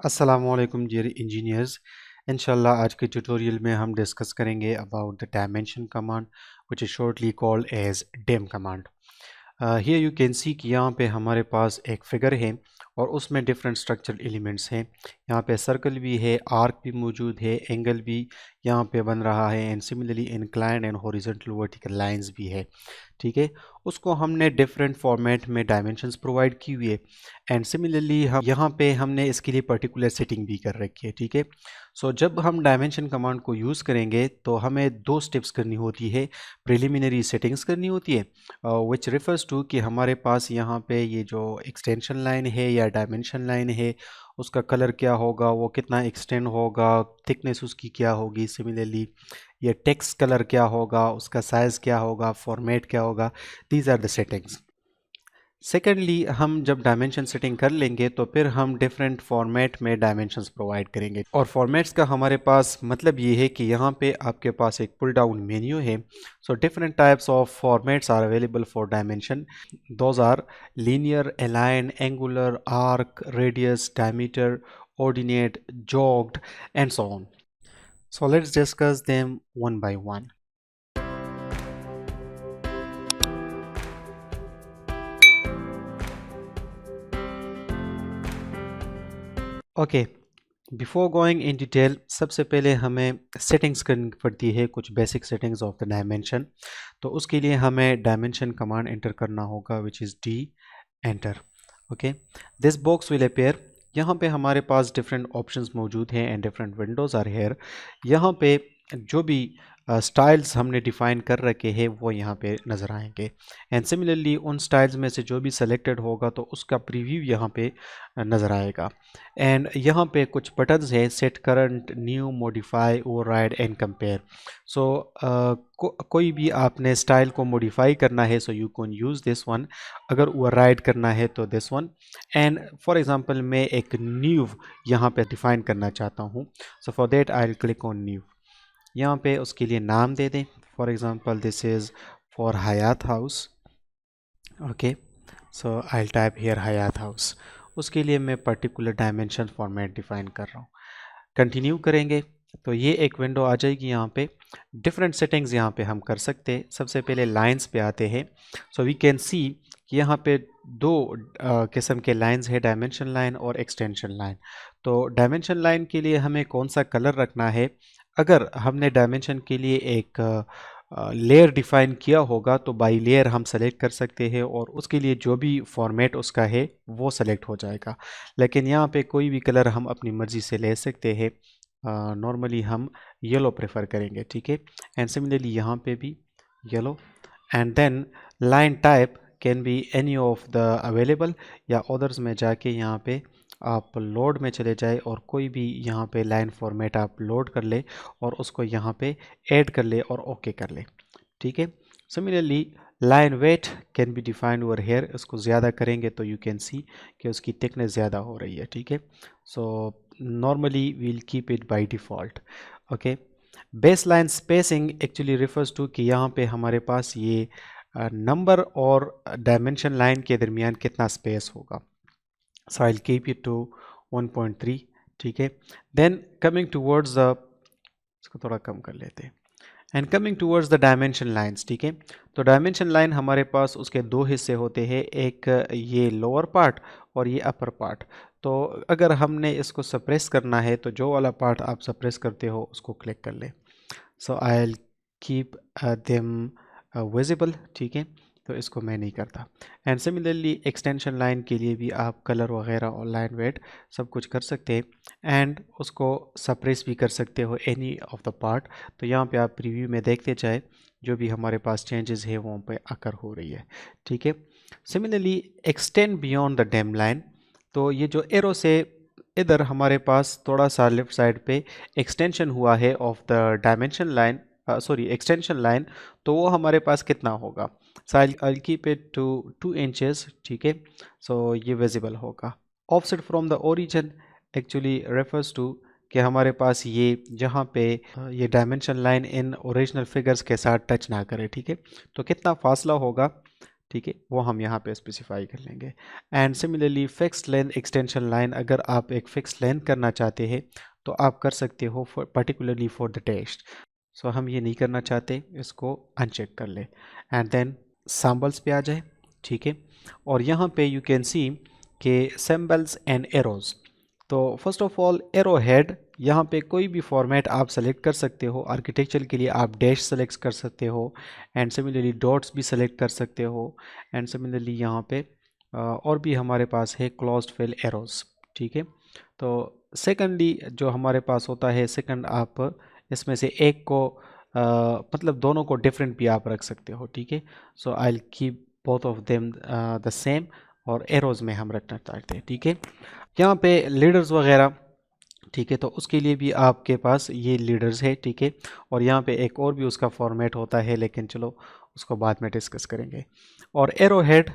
अस्सलामुअलैकुम dear engineers. इंशाल्लाह आज के ट्यूटोरियल में हम डिस्कस करेंगे about the dimension command which is shortly called as dim command. Here you can see कि यहाँ पे हमारे पास एक फिगर है और उसमें डिफरेंट स्ट्रक्चरल एलिमेंट्स हैं। यहाँ पे सर्कल भी है, आर्क भी मौजूद है, एंगल भी यहाँ पे बन रहा है and similarly incline and horizontal vertical lines भी है। ठीक है, उसको हमने डिफरेंट फॉर्मेट में डायमेंशंस प्रोवाइड की हुई है एंड सिमिलरली हम यहाँ पे हमने इसके लिए पर्टिकुलर सेटिंग भी कर रखी है। ठीक है, सो जब हम डायमेंशन कमांड को यूज़ करेंगे तो हमें दो स्टेप्स करनी होती है। प्रिलिमिनरी सेटिंग्स करनी होती है विच रेफर्स टू कि हमारे पास यहाँ पे ये जो एक्सटेंशन लाइन है या डायमेंशन लाइन है उसका कलर क्या होगा, वो कितना एक्सटेंड होगा, थिकनेस उसकी क्या होगी, सिमिलरली ये टेक्स्ट कलर क्या होगा, उसका साइज़ क्या होगा, फॉर्मेट क्या होगा। These are the settings. Secondly हम जब डायमेंशन सेटिंग कर लेंगे तो फिर हम डिफरेंट फॉर्मेट में डायमेंशंस प्रोवाइड करेंगे और फॉर्मेट्स का हमारे पास मतलब ये है कि यहाँ पे आपके पास एक पुल डाउन मेन्यू है। So different types of formats are available for dimension. Those are linear, align, angular, arc, radius, diameter, ordinate, jogged and so on. So let's discuss them one by one. Okay, before going in detail सबसे पहले हमें settings करनी पड़ती है, कुछ basic settings of the dimension. तो उसके लिए हमें डायमेंशन कमांड एंटर करना होगा which is D enter. Okay, this box will appear. यहाँ पे हमारे पास डिफरेंट ऑप्शंस मौजूद हैं and different windows are here. यहाँ पे जो भी स्टाइल्स हमने डिफ़ाइन कर रखे हैं वो यहाँ पे नज़र आएंगे एंड सिमिलरली उन स्टाइल्स में से जो भी सेलेक्टेड होगा तो उसका प्रीव्यू यहाँ पे नज़र आएगा एंड यहाँ पे कुछ बटन्स हैं, set current, new, modify, override and compare. So कोई भी आपने स्टाइल को मॉडिफाई करना है so you can use this one, अगर ओवरराइड करना है तो this one. And for example मैं एक न्यू यहाँ पे डिफ़ाइन करना चाहता हूँ, so for that I will click on new. यहाँ पे उसके लिए नाम दे दें, for example this is for Hyatt House. Okay, so I will type here Hayat house. उसके लिए मैं पर्टिकुलर डायमेंशन फॉर्मेट डिफ़ाइन कर रहा हूँ। कंटिन्यू करेंगे तो ये एक विंडो आ जाएगी। यहाँ पे डिफरेंट सेटिंग्स यहाँ पे हम कर सकते हैं। सबसे पहले लाइंस पे आते हैं। सो वी कैन सी कि यहाँ पे दो किस्म के लाइंस है, डायमेंशन लाइन और एक्सटेंशन लाइन। तो डायमेंशन लाइन के लिए हमें कौन सा कलर रखना है, अगर हमने डायमेंशन के लिए एक लेयर डिफ़ाइन किया होगा तो बाई लेयर हम सेलेक्ट कर सकते हैं और उसके लिए जो भी फॉर्मेट उसका है वो सेलेक्ट हो जाएगा। लेकिन यहाँ पे कोई भी कलर हम अपनी मर्ज़ी से ले सकते हैं। नॉर्मली हम येलो प्रेफर करेंगे। ठीक है, एंड सिमिलरली यहाँ पे भी yellow and then line type can be any of the available या अदर्स में जाके यहाँ पे आप लोड में चले जाए और कोई भी यहाँ पे लाइन फॉर्मेट आप लोड कर ले और उसको यहाँ पे ऐड कर ले और ओके कर ले। ठीक है, similarly line weight can be defined over here. इसको ज़्यादा करेंगे तो यू कैन सी कि उसकी थिकनेस ज़्यादा हो रही है। ठीक है, so normally we'll keep it by default. Okay, base line spacing actually refers to कि यहाँ पे हमारे पास ये नंबर और डायमेंशन लाइन के दरमियान कितना स्पेस होगा। So I will keep it to 1.3। ठीक है, देन कमिंग टूवर्ड्स द, इसको थोड़ा कम कर लेते हैं and coming towards the dimension lines. ठीक है, तो डायमेंशन लाइन हमारे पास उसके दो हिस्से होते हैं, एक ये लोअर पार्ट और ये अपर पार्ट। तो अगर हमने इसको सप्रेस करना है तो जो वाला पार्ट आप सप्रेस करते हो उसको क्लिक कर ले। So I will keep them visible. ठीक है, तो इसको मैं नहीं करता एंड सिमिलरली एक्सटेंशन लाइन के लिए भी आप कलर वगैरह और लाइन वेट सब कुछ कर सकते हैं एंड उसको सप्रेस भी कर सकते हो एनी ऑफ द पार्ट। तो यहाँ पे आप प्रीव्यू में देखते जाए जो भी हमारे पास चेंजेस है वहाँ पे आकर हो रही है। ठीक है, similarly extend beyond the dim line. तो ये जो एरो से इधर हमारे पास थोड़ा सा लेफ्ट साइड पे एक्सटेंशन हुआ है of the dimension line, sorry extension line, तो वो हमारे पास कितना होगा। So I keep it to 2 inches. ठीक है, सो ये विजिबल होगा। Offset from the origin actually refers to कि हमारे पास ये जहाँ पे ये डायमेंशन लाइन इन ओरिजिनल फिगर्स के साथ टच ना करे। ठीक है, तो कितना फासला होगा ठीक है, वो हम यहाँ पे स्पेसिफाई कर लेंगे। And similarly fixed length extension line, अगर आप एक फिक्स लेंथ करना चाहते हैं तो आप कर सकते हो पर्टिकुलरली फॉर द टेक्स्ट। सो हम ये नहीं करना चाहते, इसको अनचेक कर ले एंड देन सैम्बल्स पे आ जाए। ठीक है, और यहाँ पे यू कैन सी के सिंबल्स एंड एरोज। तो first of all arrow head, यहाँ पे कोई भी फॉर्मेट आप सेलेक्ट कर सकते हो। आर्किटेक्चर के लिए आप डैश सेलेक्ट कर सकते हो एंड सिमिलरली डॉट्स भी सेलेक्ट कर सकते हो एंड सिमिलरली यहाँ पे और भी हमारे पास है क्लोज्ड फिल एरोज। ठीक है, तो सेकंडली जो हमारे पास होता है, सेकंड आप इसमें से एक को मतलब दोनों को डिफरेंट भी आप रख सकते हो। ठीक है, so I will keep both of them the same और एरोज में हम रखना चाहते हैं। ठीक है, यहाँ पे लीडर्स वगैरह, ठीक है, तो उसके लिए भी आपके पास ये लीडर्स है। ठीक है, और यहाँ पे एक और भी उसका फॉर्मेट होता है, लेकिन चलो उसको बाद में डिस्कस करेंगे। और एरो हेड,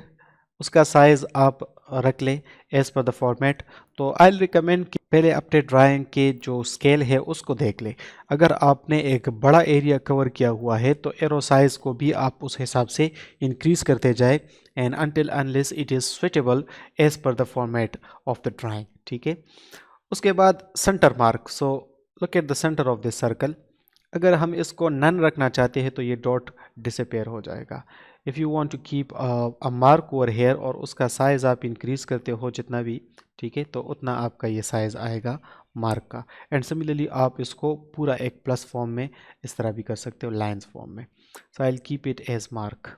उसका साइज़ आप रख लें एज पर द फॉर्मेट। तो आई रिकमेंड कि पहले अपने ड्राइंग के जो स्केल है उसको देख लें। अगर आपने एक बड़ा एरिया कवर किया हुआ है तो एरो साइज़ को भी आप उस हिसाब से इंक्रीज़ करते जाए and until unless it is suitable as per the format of the drawing. ठीक है, उसके बाद centre mark. So look at the centre of this circle. अगर हम इसको नन रखना चाहते हैं तो ये डॉट डिसअपेयर हो जाएगा। If you want to keep a mark over here और उसका साइज़ आप इंक्रीज़ करते हो जितना भी, ठीक है, तो उतना आपका ये साइज़ आएगा मार्क का। एंड सिमिलरली आप इसको पूरा एक प्लस फॉर्म में इस तरह भी कर सकते हो, लाइन्स फॉर्म में। So I will keep it as mark.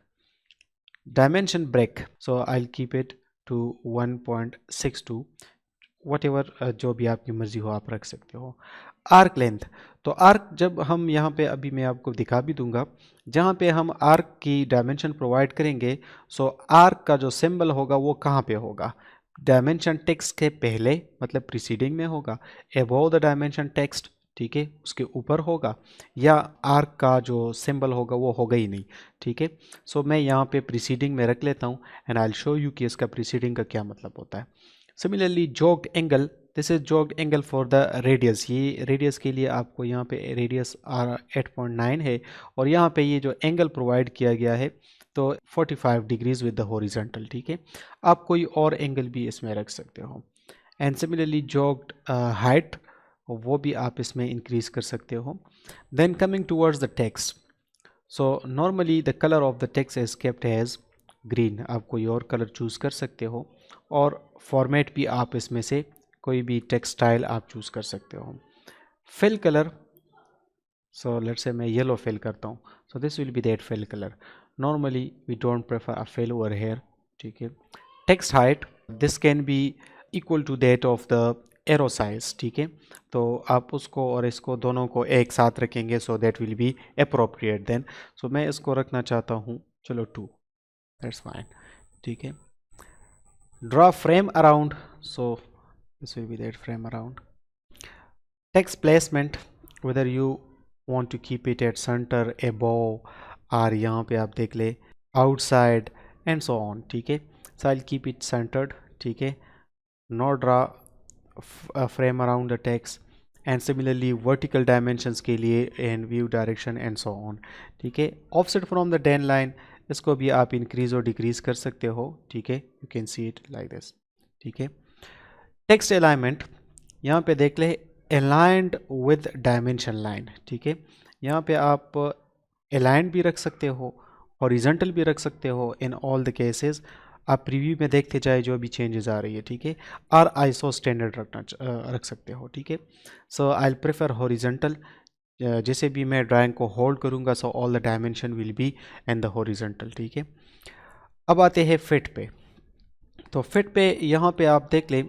Dimension break, so I will keep it to 1.62, whatever जो भी आपकी मर्ज़ी हो आप रख सकते हो। आर्क लेंथ, तो आर्क जब हम यहाँ पे, अभी मैं आपको दिखा भी दूंगा, जहाँ पे हम आर्क की डायमेंशन प्रोवाइड करेंगे, सो आर्क का जो सिंबल होगा वो कहाँ पे होगा, डायमेंशन टेक्स्ट के पहले मतलब प्रीसीडिंग में होगा, अबव द डायमेंशन टेक्स्ट, ठीक है, उसके ऊपर होगा, या आर्क का जो सिंबल होगा वो होगा ही नहीं। ठीक है, सो मैं यहाँ पे प्रीसीडिंग में रख लेता हूँ and I will show you कि इसका प्रीसीडिंग का क्या मतलब होता है। Similarly jogged angle, this is jogged angle for the radius. ये रेडियस के लिए आपको यहाँ पे रेडियस 8.9 है और यहाँ पे ये जो एंगल प्रोवाइड किया गया है तो 45 डिग्रीज विद द हॉरिजॉन्टल। ठीक है, आप कोई और एंगल भी इसमें रख सकते हो। एंड सिमिलरली जोग्ड हाइट, वो भी आप इसमें इंक्रीज कर सकते हो। Then coming towards the text, so normally the colour of the text is kept as green. आप कोई और कलर चूज़ कर सकते हो और फॉर्मेट भी आप इसमें से कोई भी टेक्स्ट स्टाइल आप चूज़ कर सकते हो। Fill colour, so let's say मैं येलो फिल करता हूँ, so this will be that fill colour. Normally we don't prefer a fill over here. ठीक है, text height, this can be equal to that of the arrow size. ठीक है, तो आप उसको और इसको दोनों को एक साथ रखेंगे so that will be appropriate then. So मैं इसको रखना चाहता हूँ, चलो 2, दैट्स फाइन। ठीक है, draw frame around, so this will be that frame around. Text placement, whether you want to keep it at centre, above, और यहाँ पे आप देख ले आउटसाइड एंड सो ऑन। ठीक है, so I will keep it centered. ठीक है, not draw frame around the text and similarly vertical dimensions के लिए and view direction and so on. ठीक है, offset from the dim line, इसको भी आप इंक्रीज और डिक्रीज कर सकते हो। ठीक है, you can see it like this. ठीक है, टेक्स्ट अलाइनमेंट, यहाँ पे देख ले अलाइंड विद डायमेंशन लाइन। ठीक है, यहाँ पे आप अलाइंड भी रख सकते हो, हॉरिजॉन्टल भी रख सकते हो। इन ऑल द केसेस आप प्रीव्यू में देखते जाए जो भी चेंजेस आ रही है। ठीक है, और आईएसओ स्टैंडर्ड रख सकते हो। ठीक है, so I will prefer horizontal. जैसे भी मैं ड्राइंग को होल्ड करूँगा सो all the dimension will be and the horizontal. ठीक है, अब आते हैं फिट पे। तो फिट पे यहाँ पे आप देख लें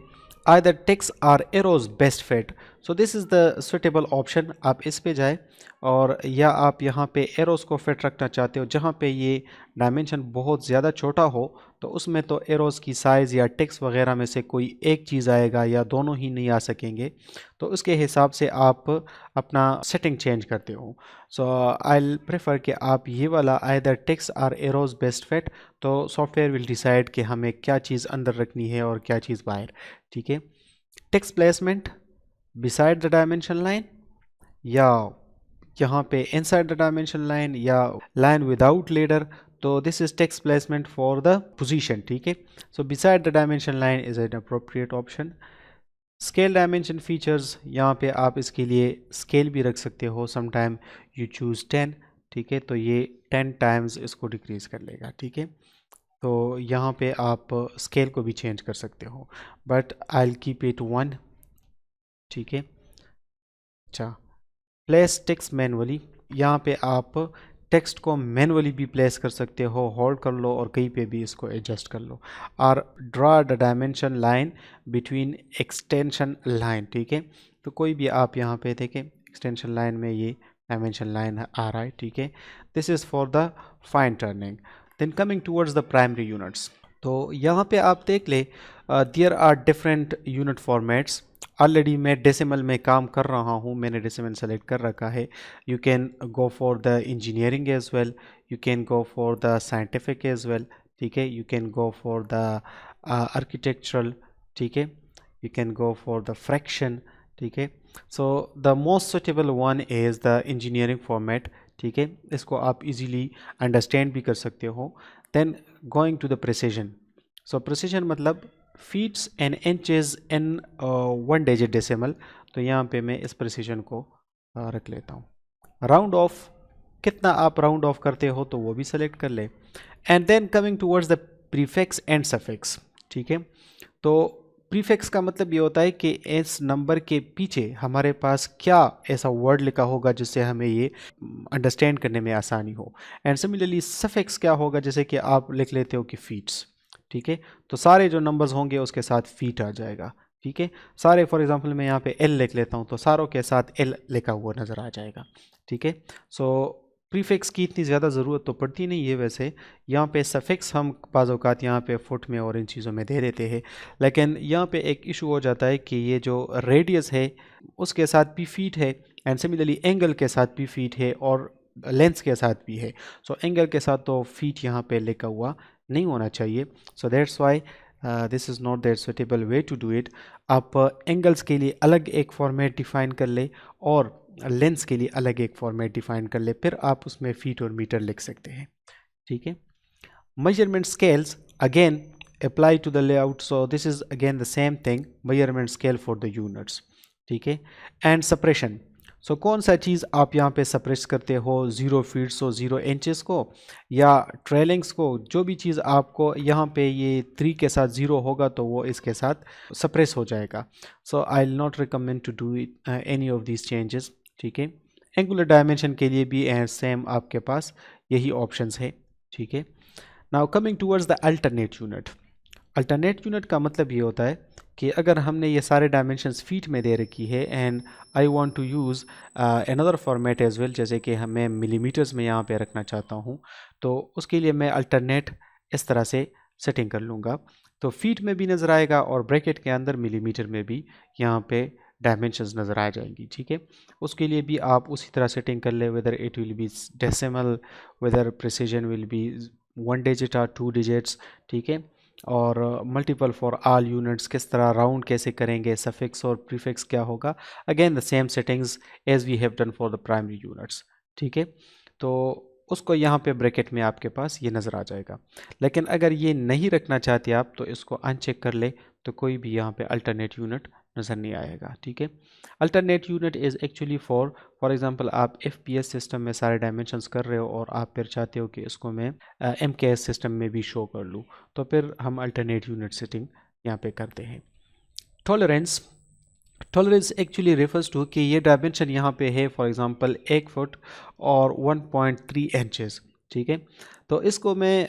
either text or arrows best fit, so this is the suitable option। आप इस पे जाए और या आप यहाँ पे एरोस को फिट रखना चाहते हो जहाँ पे ये डायमेंशन बहुत ज़्यादा छोटा हो तो उसमें तो एरोस की साइज़ या टेक्स्ट वगैरह में से कोई एक चीज़ आएगा या दोनों ही नहीं आ सकेंगे, तो उसके हिसाब से आप अपना सेटिंग चेंज करते हो। सो आई प्रेफर कि आप ये वाला आइदर टेक्स्ट और एरोस बेस्ट फिट, तो सॉफ्टवेयर विल डिसाइड कि हमें क्या चीज़ अंदर रखनी है और क्या चीज़ बाहर। ठीक है, text placement beside the dimension line या यहाँ पे इनसाइड द डायमेंशन लाइन या लाइन विदाउट लीडर, तो this is text placement for the position, ठीक है। So beside the dimension line is an appropriate option. Scale dimension features, यहाँ पे आप इसके लिए स्केल भी रख सकते हो, समटाइम यू चूज़ 10, ठीक है, तो ये 10 टाइम्स इसको डिक्रीज़ कर लेगा, ठीक है। तो यहाँ पे आप स्केल को भी चेंज कर सकते हो, but I will keep it 1, ठीक है। अच्छा, प्लेस टेक्स्ट मैनुअली, यहाँ पे आप टेक्स्ट को मैनुअली भी प्लेस कर सकते हो, होल्ड कर लो और कहीं पे भी इसको एडजस्ट कर लो। और draw the dimension line between extension line, ठीक है। तो कोई भी आप यहाँ पे देखें, एक्सटेंशन लाइन में ये डायमेंशन लाइन आ रहा है, ठीक है। This is for the fine turning. Then coming towards the primary units, तो यहाँ पे आप देख ले there are different unit formats. Already मैं डेसिमल में काम कर रहा हूँ, मैंने डेसिमल सेलेक्ट कर रखा है। You can go for the engineering as well, you can go for the scientific as well, ठीक है। You can go for the architectural, ठीक है। You can go for the fraction, ठीक है। So the most suitable one is the engineering format, ठीक है। इसको आप इजीली अंडरस्टैंड भी कर सकते हो। Then going to the precision, so precision मतलब feets and inches in 1 digit decimal. तो यहाँ पे मैं इस प्रिसीजन को रख लेता हूँ। राउंड ऑफ, कितना आप राउंड ऑफ करते हो तो वो भी सेलेक्ट कर ले। And then coming towards the prefix and suffix, ठीक है। तो प्रीफिक्स का मतलब ये होता है कि इस नंबर के पीछे हमारे पास क्या ऐसा वर्ड लिखा होगा जिससे हमें ये अंडरस्टैंड करने में आसानी हो। एंड सिमिलरली सफिक्स क्या होगा, जैसे कि आप लिख लेते हो कि फीट्स, ठीक है, तो सारे जो नंबर्स होंगे उसके साथ फीट आ जाएगा, ठीक है। सारे फॉर एग्जांपल मैं यहाँ पे एल लिख लेता हूँ तो सारों के साथ एल लिखा हुआ नज़र आ जाएगा, ठीक है। सो प्रीफिक्स की इतनी ज़्यादा ज़रूरत तो पड़ती नहीं है वैसे। यहाँ पे सफिक्स हम बाज़ औक़ात यहाँ पे फुट में और इन चीज़ों में दे देते हैं, लेकिन यहाँ पे एक इशू हो जाता है कि ये जो रेडियस है उसके साथ भी फीट है, एंड सिमिलरली एंगल के साथ भी फीट है और लेंस के साथ भी है। सो एंगल के साथ तो फीट यहाँ पे लिखा हुआ नहीं होना चाहिए। So that's why this is not that suitable way to do it. आप एंगल्स के लिए अलग एक फॉर्मेट डिफ़ाइन कर ले और लेंस के लिए अलग एक फॉर्मेट डिफ़ाइन कर ले, फिर आप उसमें फीट और मीटर लिख सकते हैं, ठीक है। Measurement scales again apply to the layout, so this is again the same thing, measurement scale for the units, ठीक है। एंड सप्रेशन, सो कौन सा चीज़ आप यहाँ पे सप्रेस करते हो, 0 फीट्स और 0 इंचेस को या ट्रेलिंग्स को, जो भी चीज़ आपको यहाँ पे ये 3 के साथ 0 होगा तो वो इसके साथ सप्रेस हो जाएगा। So I will not recommend to do any of these changes, ठीक है। एंगुलर डायमेंशन के लिए भी सेम आपके पास यही ऑप्शंस है, ठीक है। Now coming towards the alternate unit. Alternate unit का मतलब ये होता है कि अगर हमने ये सारे डायमेंशंस फीट में दे रखी है and I want to use another format as well, जैसे कि मैं मिलीमीटर्स में यहाँ पे रखना चाहता हूँ, तो उसके लिए मैं अल्टरनेट इस तरह से सेटिंग कर लूँगा। तो फीट में भी नज़र आएगा और ब्रैकेट के अंदर मिलीमीटर में भी यहाँ पे डायमेंशंस नज़र आ जाएंगी, ठीक है। उसके लिए भी आप उसी तरह सेटिंग कर ले, whether it will be decimal, whether precision will be 1 digit और 2 डिजिट्स, ठीक है। और मल्टीपल फॉर ऑल यूनिट्स किस तरह राउंड कैसे करेंगे, सफिक्स और प्रीफिक्स क्या होगा, again the same settings as we have done for the primary units, ठीक है। तो उसको यहाँ पे ब्रैकेट में आपके पास ये नज़र आ जाएगा। लेकिन अगर ये नहीं रखना चाहते आप तो इसको अनचेक कर ले, तो कोई भी यहाँ पे अल्टरनेट यूनिट नज़र नहीं आएगा, ठीक है। Alternate unit is actually for example आप FPS सिस्टम में सारे डायमेंशंस कर रहे हो और आप फिर चाहते हो कि इसको मैं MKS सिस्टम में भी शो कर लूँ, तो फिर हम अल्टरनेट यूनिट सेटिंग यहाँ पे करते हैं। Tolerance, tolerance actually refers to कि ये डायमेंशन यहाँ पे है फॉर एग्जांपल 1 फुट और 1.3 इंचेस, ठीक है। तो इसको मैं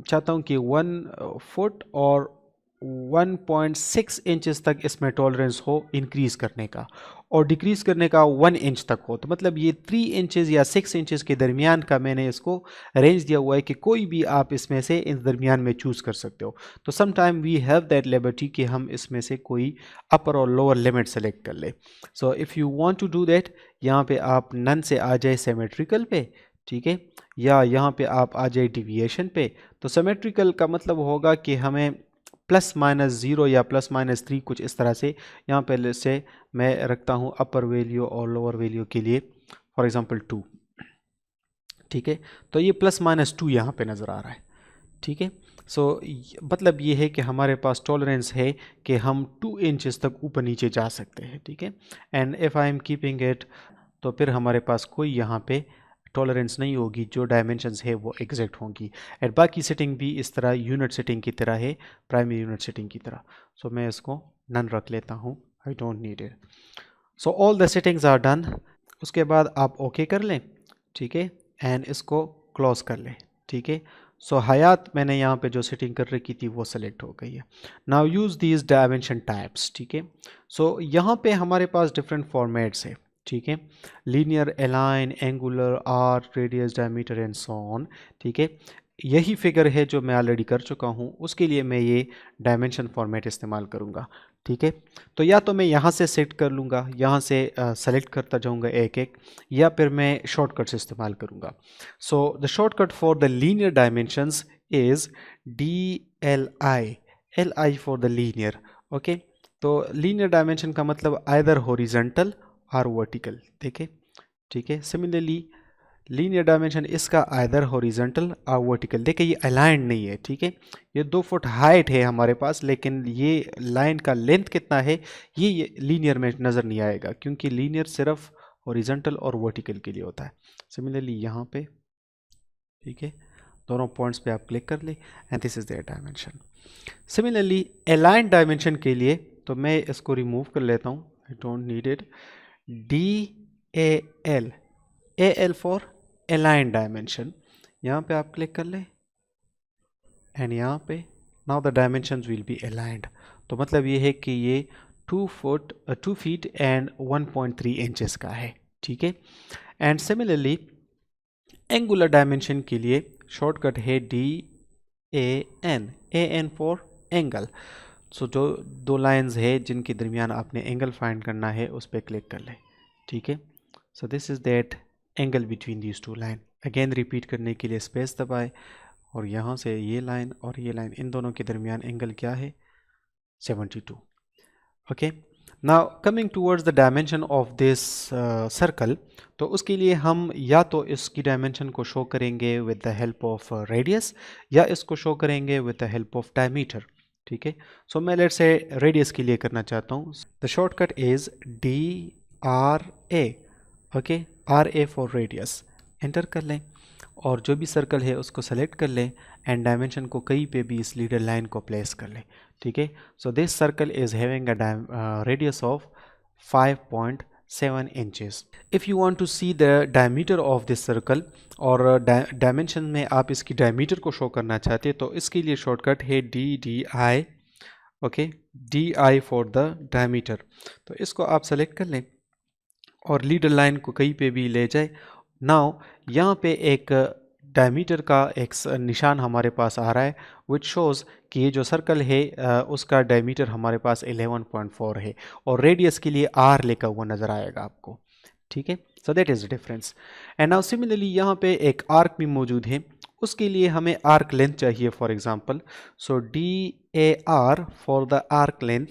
चाहता हूँ कि 1 फुट और 1.6 इंचेस तक इसमें टॉलरेंस हो इंक्रीज़ करने का, और डिक्रीज़ करने का 1 इंच तक हो। तो मतलब ये 3 इंचेस या 6 इंचेस के दरमियान का मैंने इसको रेंज दिया हुआ है कि कोई भी आप इसमें से इस दरमियान में चूज़ कर सकते हो। तो some time we have that liberty कि हम इसमें से कोई अपर और लोअर लिमिट सेलेक्ट कर ले। So if you want to do that, यहाँ पे आप नन से आ जाए सिमेट्रिकल पे, ठीक है, या यहाँ पे आप आ जाए डिविएशन पे। तो सिमेट्रिकल का मतलब होगा कि हमें +-0 या +-3 कुछ इस तरह से यहाँ पे से मैं रखता हूँ अपर वैल्यू और लोअर वैल्यू के लिए फॉर एग्जांपल 2, ठीक है। तो ये +-2 यहाँ पे नज़र आ रहा है, ठीक है। सो मतलब ये है कि हमारे पास टॉलरेंस है कि हम 2 इंचेस तक ऊपर नीचे जा सकते हैं, ठीक है। And if I am keeping it, तो फिर हमारे पास कोई यहाँ पे टॉलरेंस नहीं होगी, जो डायमेंशंस है वो एग्जैक्ट होंगी। एंड बाकी सेटिंग भी इस तरह यूनिट सेटिंग की तरह है, प्राइमरी यूनिट सेटिंग की तरह। सो मैं इसको नन रख लेता हूँ, I don't need it. So all the settings are done. उसके बाद आप ओके कर लें, ठीक है, एंड इसको क्लोज कर लें, ठीक है। सो हयात मैंने यहाँ पे जो सेटिंग कर रखी थी वो सेलेक्ट हो गई है। Now use these dimension types, ठीक है। सो यहाँ पे हमारे पास डिफरेंट फॉर्मेट्स है, ठीक है। Linear, align, angular, arc, radius, diameter and so on, ठीक है। यही फिगर है जो मैं ऑलरेडी कर चुका हूँ, उसके लिए मैं ये डायमेंशन फॉर्मेट इस्तेमाल करूँगा, ठीक है। तो या तो मैं यहाँ से सेट कर लूँगा, यहाँ से सेलेक्ट करता जाऊँगा एक एक, या फिर मैं शॉर्टकट्स इस्तेमाल करूँगा। So the shortcut for the linear dimensions is DLI, LI for the linear, okay. तो लीनियर डायमेंशन का मतलब आइदर हॉरिजॉन्टल और वर्टिकल, देखें, ठीक है। सिमिलरली लीनियर डायमेंशन इसका आइदर हॉरिजॉन्टल और वर्टिकल, देखिए ये अलाइंड नहीं है, ठीक है। ये 2 फुट हाइट है हमारे पास, लेकिन ये लाइन का लेंथ कितना है ये लीनियर में नज़र नहीं आएगा, क्योंकि लीनियर सिर्फ हॉरिजॉन्टल और वर्टिकल के लिए होता है। सिमिलरली यहाँ पे, ठीक है, दोनों पॉइंट्स पे आप क्लिक कर ले and this is their dimension. Similarly aligned dimension के लिए तो मैं इसको रिमूव कर लेता हूँ, I don't need it. DAL, AL for aligned dimension, यहाँ पे आप क्लिक कर ले एंड यहाँ पे now the dimensions will be aligned. तो मतलब ये है कि ये 2 फीट एंड 1.3 इंचेस का है, ठीक है। एंड सिमिलरली एंगुलर डायमेंशन के लिए शॉर्टकट है DAN, AN फॉर एंगल। सो जो 2 लाइंस है जिनके दरमियान आपने एंगल फाइंड करना है उस पर क्लिक कर ले, ठीक है। So this is that angle between these 2 line. Again repeat करने के लिए स्पेस दबाए और यहाँ से ये लाइन और ये लाइन, इन दोनों के दरमियान एंगल क्या है, 72, okay. Now coming towards the dimension of this circle, तो उसके लिए हम या तो इसकी डायमेंशन को शो करेंगे with the help of radius, या इसको शो करेंगे with the help of diameter, ठीक है। सो मैं लेट्स से रेडियस के लिए करना चाहता हूँ। The shortcut is DRA, okay, RA for radius, enter कर लें और जो भी सर्कल है उसको सेलेक्ट कर लें एंड डायमेंशन को कहीं पे भी इस लीडर लाइन को प्लेस कर लें, ठीक है। So this circle is having a radius of 5.7 inches. If you want to see the diameter of this circle और डायमेंशन में आप इसकी डायमीटर को शो करना चाहते हैं, तो इसके लिए शॉर्टकट है DDI, okay, DI for the diameter. तो इसको आप सेलेक्ट कर लें और लीडर लाइन को कहीं पे भी ले जाए। नाउ यहाँ पे एक डायमीटर का एक निशान हमारे पास आ रहा है विच शोज़ कि ये जो सर्कल है उसका डायमीटर हमारे पास 11.4 है और रेडियस के लिए R लिखा हुआ नज़र आएगा आपको, ठीक है। So that is the difference. And now similarly यहाँ पे एक आर्क भी मौजूद है, उसके लिए हमें आर्क लेंथ चाहिए, for example. So DAR for the arc length,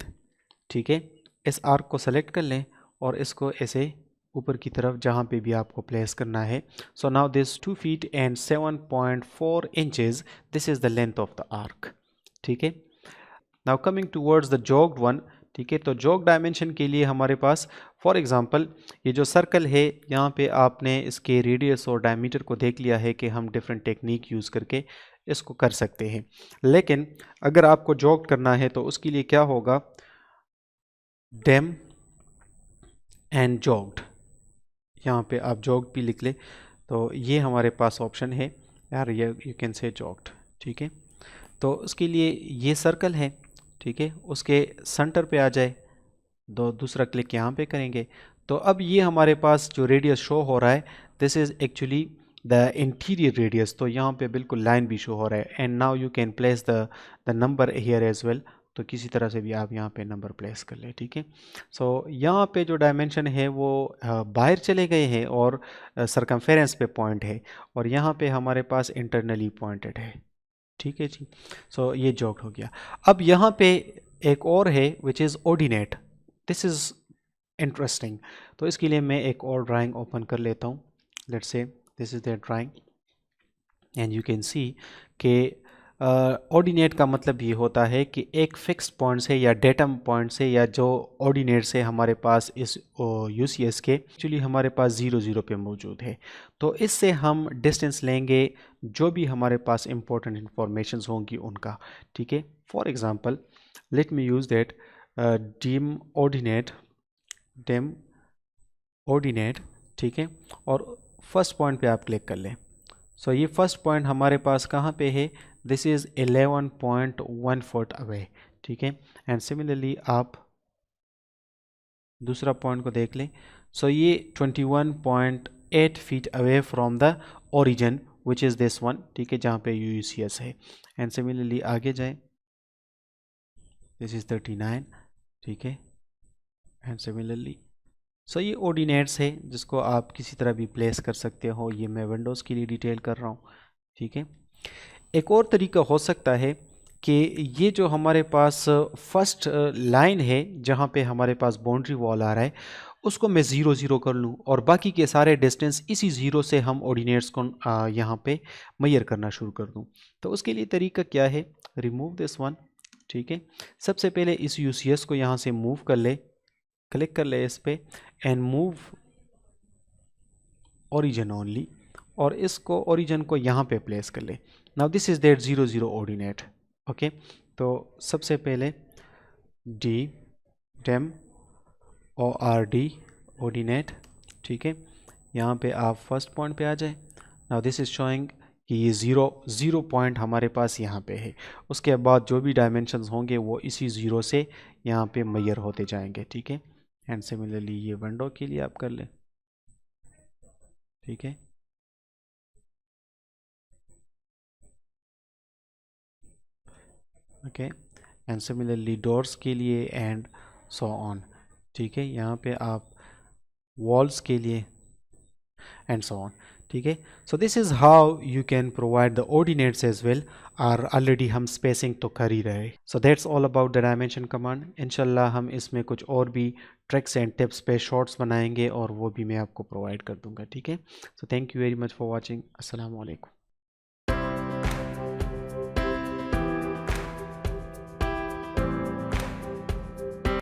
ठीक है। इस आर्क को सेलेक्ट कर लें और इसको ऐसे ऊपर की तरफ जहाँ पे भी आपको प्लेस करना है। So now this 2 feet and 7.4 inches, this is the length of the arc, ठीक है। Now coming towards the jogged one, ठीक है। तो जॉग डायमेंशन के लिए हमारे पास फॉर एग्जांपल ये जो सर्कल है यहाँ पे आपने इसके रेडियस और डायमीटर को देख लिया है कि हम डिफरेंट टेक्निक यूज़ करके इसको कर सकते हैं, लेकिन अगर आपको जॉग्ड करना है तो उसके लिए क्या होगा, डेम एंड जॉग्ड, यहाँ पे आप जॉग्ड भी लिख ले तो ये हमारे पास ऑप्शन है यार, ये यू कैन से जॉग्ड, ठीक है। तो उसके लिए ये सर्कल है, ठीक है, उसके सेंटर पे आ जाए, दूसरा क्लिक यहाँ पे करेंगे तो अब ये हमारे पास जो रेडियस शो हो रहा है this is actually the interior radius. तो यहाँ पे बिल्कुल लाइन भी शो हो रहा है and now you can place the number here as well. तो किसी तरह से भी आप यहाँ पे नंबर प्लेस कर ले, ठीक है। सो यहाँ पे जो डायमेंशन है वो बाहर चले गए हैं और सरकमफेरेंस पे पॉइंट है और यहाँ पे हमारे पास इंटरनली पॉइंटेड है, ठीक है जी। सो ये जॉग्ड हो गया। अब यहाँ पे एक और है which is ordinate, this is interesting. तो इसके लिए मैं एक और ड्राइंग ओपन कर लेता हूँ, let's say this is the drawing. And you can see कि ऑर्डिनेट का मतलब ये होता है कि एक फिक्स पॉइंट से या डेटम पॉइंट से या जो ऑर्डिनेट से हमारे पास इस यूसीएस के एक्चुअली हमारे पास 0 0 पे मौजूद है। तो इससे हम डिस्टेंस लेंगे जो भी हमारे पास इंपॉर्टेंट इंफॉर्मेशंस होंगी उनका, ठीक है। For example let me use that dim ordinate, ठीक है। और फर्स्ट पॉइंट पे आप क्लिक कर लें। सो ये फर्स्ट पॉइंट हमारे पास कहाँ पे है, दिस इज़ 11.1 फुट अवे, ठीक है। एंड सिमिलरली आप दूसरा पॉइंट को देख लें। सो ये 21.8 feet away from the origin which is this one, ठीक है, जहाँ पे यूसीएस है। एंड सिमिलरली आगे जाएं, दिस इज़ 39, ठीक है। एंड सिमिलरली सो ये ऑर्डिनेट्स है जिसको आप किसी तरह भी प्लेस कर सकते हो। ये मैं विंडोज़ के लिए डिटेल कर रहा हूँ, ठीक है। एक और तरीका हो सकता है कि ये जो हमारे पास फर्स्ट लाइन है जहाँ पे हमारे पास बाउंड्री वॉल आ रहा है उसको मैं 0 0 कर लूँ और बाकी के सारे डिस्टेंस इसी 0 से हम ऑर्डिनेट्स को यहाँ पे मेजर करना शुरू कर दूँ। तो उसके लिए तरीका क्या है, रिमूव दिस वन, ठीक है। सबसे पहले इस यूसीएस को यहाँ से मूव कर ले, क्लिक कर ले इस पे एंड मूव ओरिजिन ओनली, और इसको ओरिजिन को यहाँ पे प्लेस कर ले। Now this is that 0 0 ordinate, okay. तो सबसे पहले D dim O R D ordinate, ठीक है। यहाँ पे आप फर्स्ट पॉइंट पे आ जाए। नाउ दिस इज शोइंग कि ये 0 पॉइंट हमारे पास यहाँ पे है। उसके बाद जो भी डायमेंशंस होंगे वो इसी 0 से यहाँ पे मेजर होते जाएंगे, ठीक है। एंड सिमिलरली ये विंडो के लिए आप कर लें, ठीक है। ओके एंड सिमिलरली डोर्स के लिए एंड सो ऑन, ठीक है। यहाँ पे आप वॉल्स के लिए एंड सो ऑन, ठीक है। So this is how you can provide the ordinates as well, और ऑलरेडी हम स्पेसिंग तो कर ही रहे। So that's all about the dimension command. इंशाल्लाह हम इसमें कुछ और भी ट्रिक्स एंड टिप्स पे शॉर्ट्स बनाएंगे और वो भी मैं आपको प्रोवाइड कर दूंगा, ठीक है। So thank you very much for watching. अस्सलाम वालेकुम।